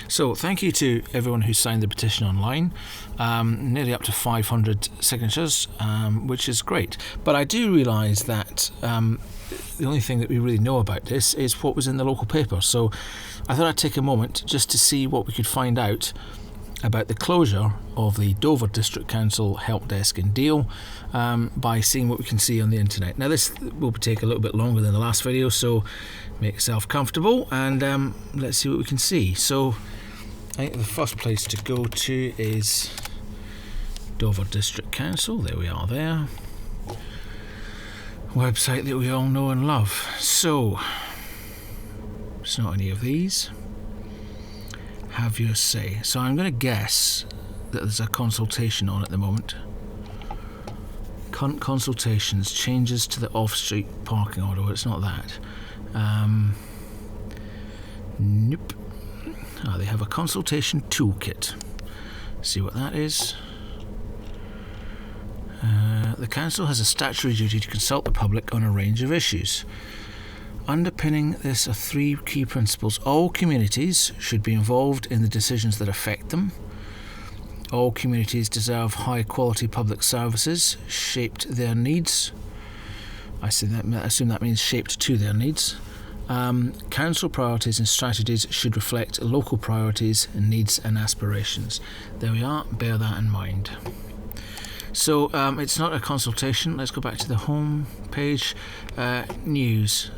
So thank you to everyone who signed the petition online. Nearly up to 500 signatures, which is great. But I do realise that the only thing that we really know about this is what was in the local paper. So I thought I'd take a moment just to see what we could find out about the closure of the Dover District Council help desk in Deal by seeing what we can see on the internet. Now this will take a little bit longer than the last video, so make yourself comfortable and let's see what we can see. So I think the first place to go to is Dover District Council. There we are there. Website that we all know and love. So it's not any of these. Have your say. So I'm going to guess that there's a consultation on at the moment. Consultations, changes to the off-street parking order. Well, it's not that. Nope. They have a consultation toolkit. See what that is. The council has a statutory duty to consult the public on a range of issues. Underpinning this are three key principles. All communities should be involved in the decisions that affect them. All communities deserve high quality public services shaped their needs. I assume that means shaped to their needs. Council priorities and strategies should reflect local priorities, needs and aspirations. There we are, bear that in mind. So it's not a consultation. Let's go back to the home page. News.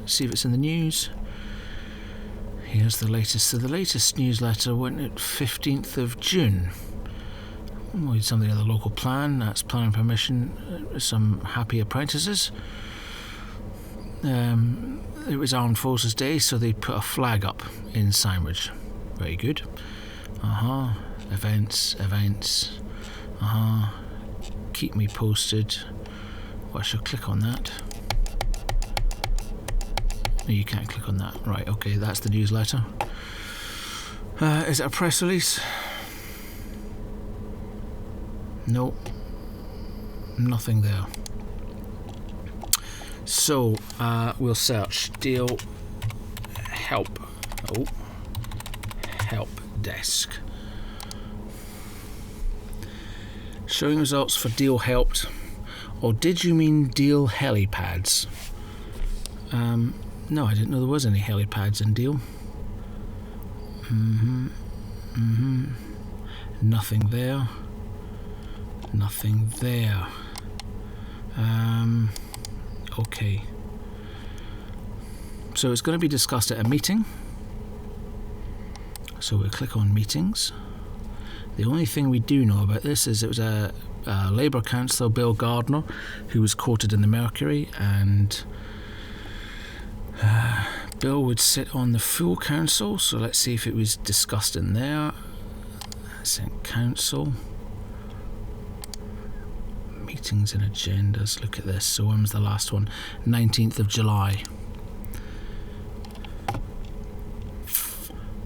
See if it's in the news. Here's the latest. So the latest newsletter went at 15th of June. Something in the local plan. That's planning permission. Some happy apprentices. It was Armed Forces Day, so they put a flag up in Sandwich. Very good. Events. Keep me posted. Well, I shall click on that. No, you can't click on that. Right, okay, that's the newsletter. Is it a press release? No. Nothing there. So, we'll search Deal Help. Help Desk. Showing results for Deal Helped. Or did you mean Deal Helipads? No, I didn't know there was any helipads in Deal. Nothing there. Nothing there. Okay. So it's going to be discussed at a meeting. So we'll click on meetings. The only thing we do know about this is it was a Labour councillor, Bill Gardner, who was quoted in the Mercury, and Bill would sit on the full council. So let's see if it was discussed in there. That's in council. Meetings and agendas. Look at this. So when was the last one? 19th of July.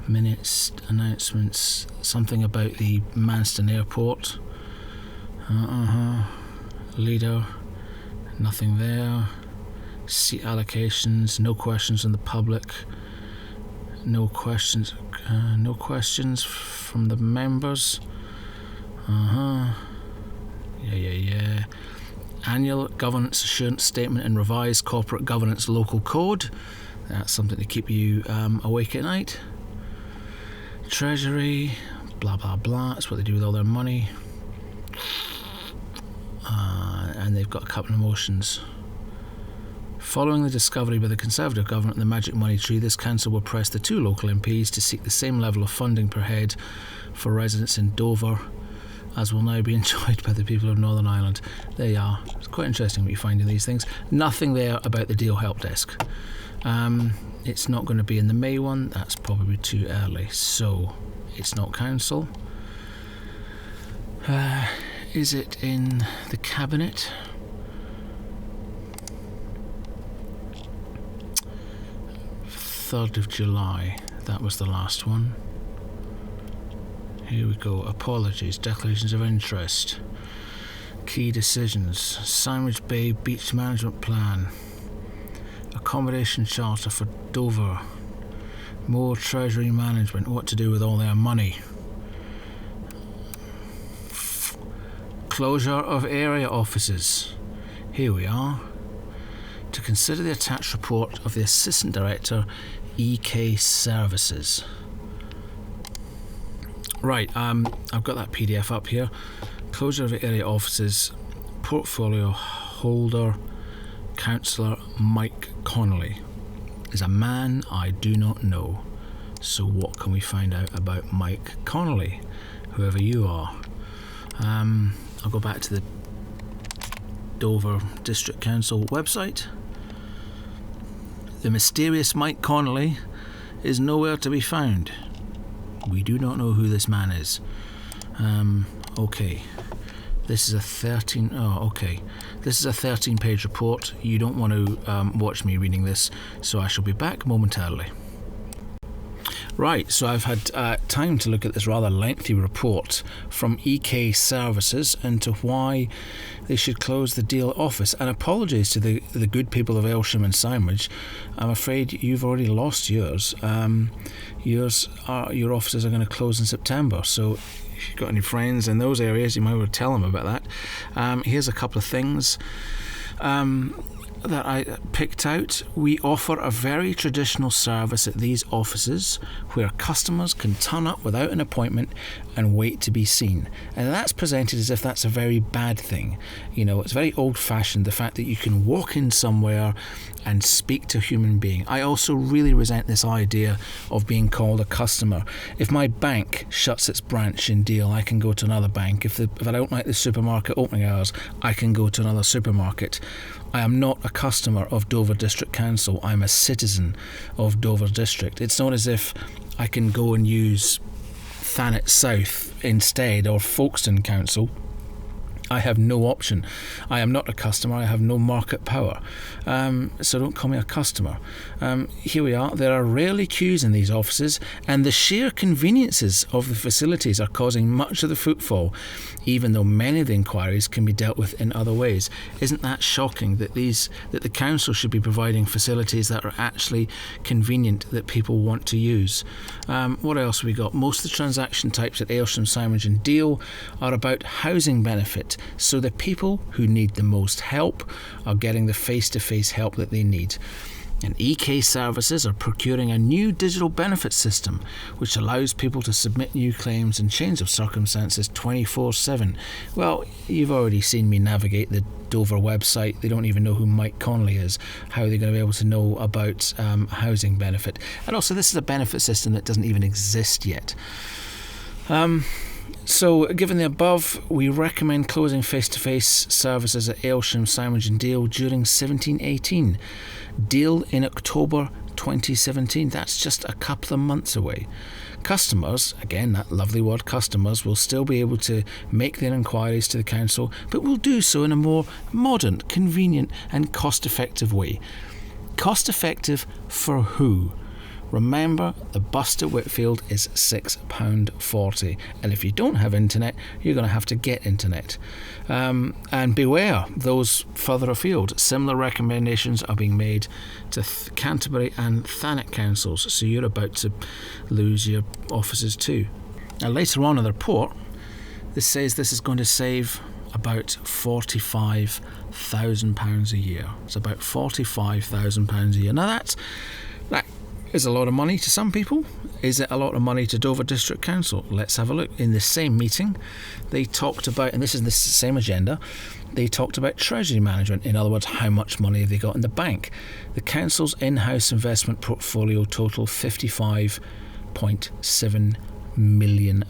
Minutes, announcements, something about the Manston Airport. Leader, nothing there. Seat allocations, no questions from the public. No questions from the members. Yeah. Annual governance assurance statement and revised corporate governance local code. That's something to keep you awake at night. Treasury, blah blah blah. That's what they do with all their money. And they've got a couple of motions. Following the discovery by the Conservative government of the magic money tree, this council will press the two local MPs to seek the same level of funding per head for residents in Dover as will now be enjoyed by the people of Northern Ireland. There you are. It's quite interesting what you find in these things. Nothing there about the Deal Helpdesk. It's not going to be in the May one. That's probably too early. So it's not council. Is it in the cabinet? Of July. That was the last one. Here we go. Apologies. Declarations of interest. Key decisions. Sandwich Bay Beach Management Plan. Accommodation Charter for Dover. More treasury management, what to do with all their money. Closure of area offices. Here we are. To consider the attached report of the Assistant Director, EK Services. Right, I've got that PDF up here. Closure of area offices, portfolio holder, Councillor Mike Connolly is a man I do not know. So what can we find out about Mike Connolly, whoever you are? I'll go back to the Dover District Council website. The mysterious Mike Connolly is nowhere to be found. We do not know who this man is. Okay. This is a 13-page report. You don't want to watch me reading this, so I shall be back momentarily. Right, so I've had time to look at this rather lengthy report from EK Services into why they should close the Deal office. And apologies to the good people of Aylsham and Sandwich. I'm afraid you've already lost yours. Your offices are going to close in September, so if you've got any friends in those areas, you might want to tell them about that. Here's a couple of things that I picked out. We offer a very traditional service at these offices where customers can turn up without an appointment and wait to be seen. And that's presented as if that's a very bad thing. You know, it's very old-fashioned, the fact that you can walk in somewhere and speak to a human being. I also really resent this idea of being called a customer. If my bank shuts its branch in Deal, I can go to another bank. If I don't like the supermarket opening hours, I can go to another supermarket. I am not a customer of Dover District Council. I'm a citizen of Dover District. It's not as if I can go and use Thanet South instead or Folkestone Council. I have no option. I am not a customer. I have no market power. So don't call me a customer. Here we are. There are rarely queues in these offices, and the sheer conveniences of the facilities are causing much of the footfall, even though many of the inquiries can be dealt with in other ways. Isn't that shocking that the council should be providing facilities that are actually convenient, that people want to use? What else have we got? Most of the transaction types at Aylsham, Sandwich and Deal are about housing benefit. So the people who need the most help are getting the face-to-face help that they need. And EK Services are procuring a new digital benefit system which allows people to submit new claims and change of circumstances 24/7. Well, you've already seen me navigate the Dover website. They don't even know who Mike Connolly is. How are they going to be able to know about housing benefit? And also, this is a benefit system that doesn't even exist yet. So, given the above, we recommend closing face-to-face services at Aylsham, Sandwich and Deal during 17/18. Deal in October 2017. That's just a couple of months away. Customers, again that lovely word customers, will still be able to make their inquiries to the council, but will do so in a more modern, convenient and cost-effective way. Cost-effective for who? Remember, the bus to Whitfield is £6.40, and if you don't have internet, you're going to have to get internet. And beware those further afield. Similar recommendations are being made to Canterbury and Thanet councils, so you're about to lose your offices too. Now, later on in the report, this says this is going to save about £45,000 a year. It's about £45,000 a year. Now that is a lot of money to some people. Is it a lot of money to Dover District Council? Let's have a look. In the same meeting, they talked about, and this is the same agenda, they talked about treasury management. In other words, how much money have they got in the bank? The council's in-house investment portfolio total £55.7 million.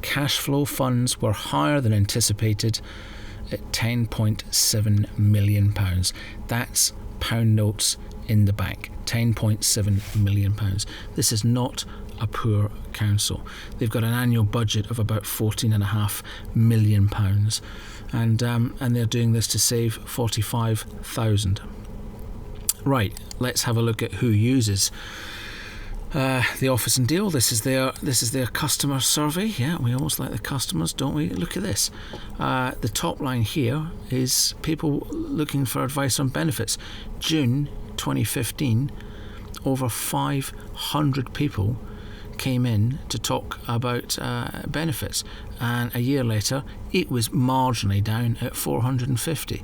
Cash flow funds were higher than anticipated at £10.7 million. That's pound notes in the bank. £10.7 million. This is not a poor council. They've got an annual budget of about £14.5 million, and they're doing this to save £45,000. Right, let's have a look at who uses the office and Deal. This is their customer survey. Yeah, we almost like the customers, don't we? Look at this. The top line here is people looking for advice on benefits. June 2015, over 500 people came in to talk about benefits, and a year later it was marginally down at 450.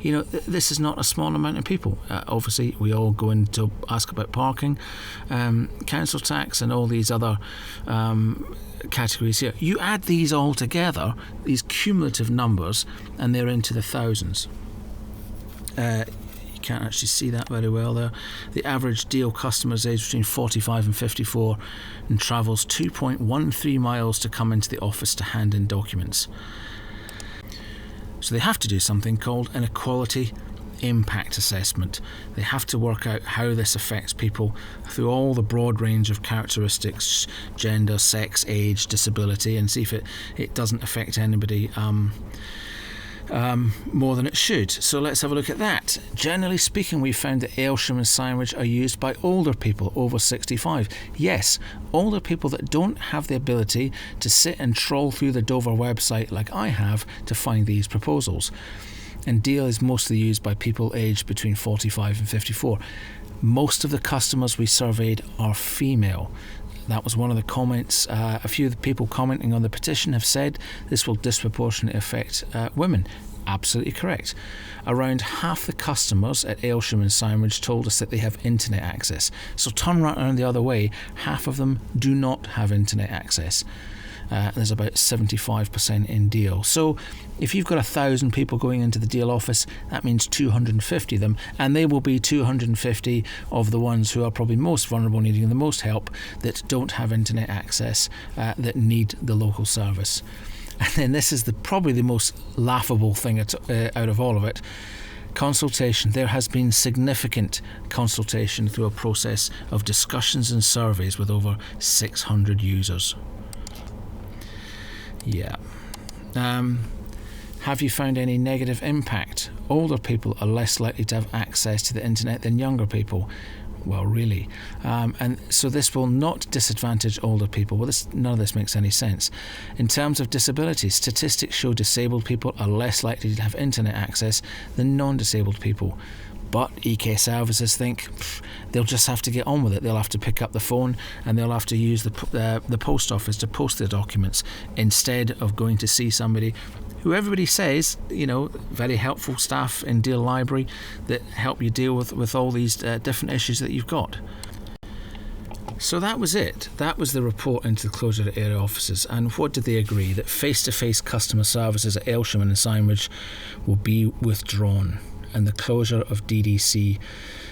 This is not a small amount of people. Obviously, we all go in to ask about parking, council tax, and all these other categories here. You add these all together, these cumulative numbers, and they're into the thousands. You can't actually see that very well there. The average Deal customer is aged between 45 and 54 and travels 2.13 miles to come into the office to hand in documents. So they have to do something called an equality impact assessment. They have to work out how this affects people through all the broad range of characteristics, gender, sex, age, disability, and see if it doesn't affect anybody more than it should. So let's have a look at that. Generally speaking, we found that Aylsham and Sandwich are used by older people over 65. Yes, older people that don't have the ability to sit and troll through the Dover website like I have to find these proposals. And Deal is mostly used by people aged between 45 and 54. Most of the customers we surveyed are female. That was one of the comments. A few of the people commenting on the petition have said this will disproportionately affect women. Absolutely correct. Around half the customers at Aylsham and Sandwich told us that they have internet access. So turn right around the other way, half of them do not have internet access. There's about 75% in Deal. So if you've got 1,000 people going into the Deal office, that means 250 of them, and they will be 250 of the ones who are probably most vulnerable, needing the most help, that don't have internet access, that need the local service. And then this is probably the most laughable thing out of all of it. Consultation. There has been significant consultation through a process of discussions and surveys with over 600 users. Yeah. Have you found any negative impact? Older people are less likely to have access to the internet than younger people. Well, really. And so this will not disadvantage older people. Well, none of this makes any sense. In terms of disabilities, statistics show disabled people are less likely to have internet access than non-disabled people. But EK Services think they'll just have to get on with it. They'll have to pick up the phone and they'll have to use the post office to post their documents instead of going to see somebody who everybody says, very helpful staff in Deal Library that help you deal with all these different issues that you've got. So that was it. That was the report into the closure of area offices. And what did they agree? That face-to-face customer services at Aylsham and Sandwich will be withdrawn, and the closure of DDC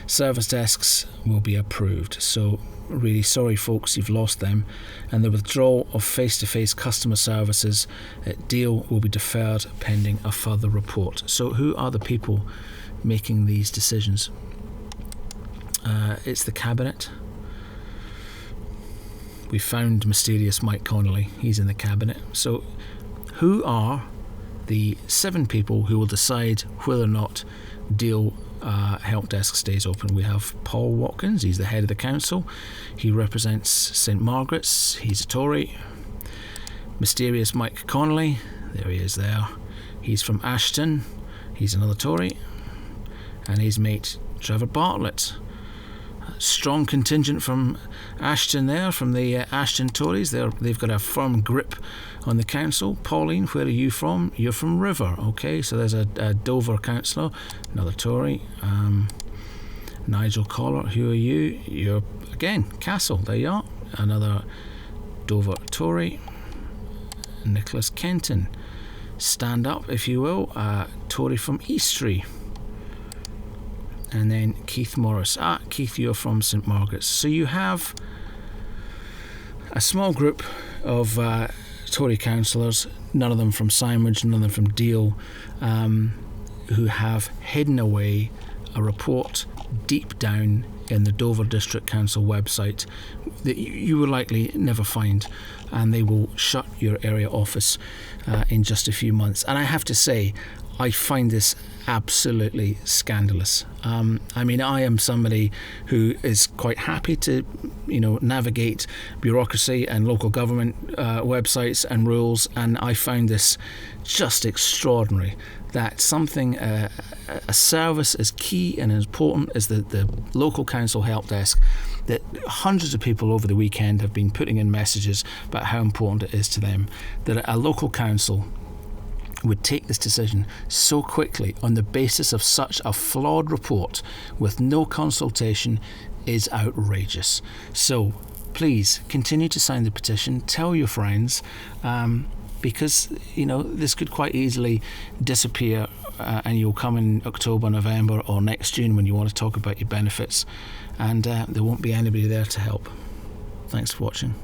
service desks will be approved. So really sorry folks, you've lost them, and the withdrawal of face-to-face customer services at Deal will be deferred pending a further report. So who are the people making these decisions? It's the Cabinet. We found mysterious Mike Connolly. He's in the Cabinet. So who are the 7 people who will decide whether or not Deal Helpdesk stays open? We have Paul Watkins. He's the head of the council. He represents St Margaret's. He's a Tory. Mysterious Mike Connolly. There he is there. He's from Ashton. He's another Tory. And his mate Trevor Bartlett. Strong contingent from Ashton there, from the Ashton Tories. They've got a firm grip on the council. Pauline, where are you from? You're from River. Okay, so there's a Dover councillor, another Tory. Nigel Collard, who are you? You're, again, Castle. There you are. Another Dover Tory. Nicholas Kenton. Stand up, if you will. Tory from Eastry. And then Keith Morris. Keith, you're from St Margaret's. So you have a small group of Tory councillors, none of them from Sandwich, none of them from Deal, who have hidden away a report deep down in the Dover District Council website that you will likely never find, and they will shut your area office in just a few months. And I have to say, I find this absolutely scandalous. I mean, I am somebody who is quite happy to, navigate bureaucracy and local government websites and rules, and I found this just extraordinary. That something, a service as key and as important as the local council help desk, that hundreds of people over the weekend have been putting in messages about how important it is to them, that a local council would take this decision so quickly on the basis of such a flawed report with no consultation is outrageous. So please continue to sign the petition, tell your friends, because this could quite easily disappear, and you'll come in October, November or next June when you want to talk about your benefits, and there won't be anybody there to help. Thanks for watching.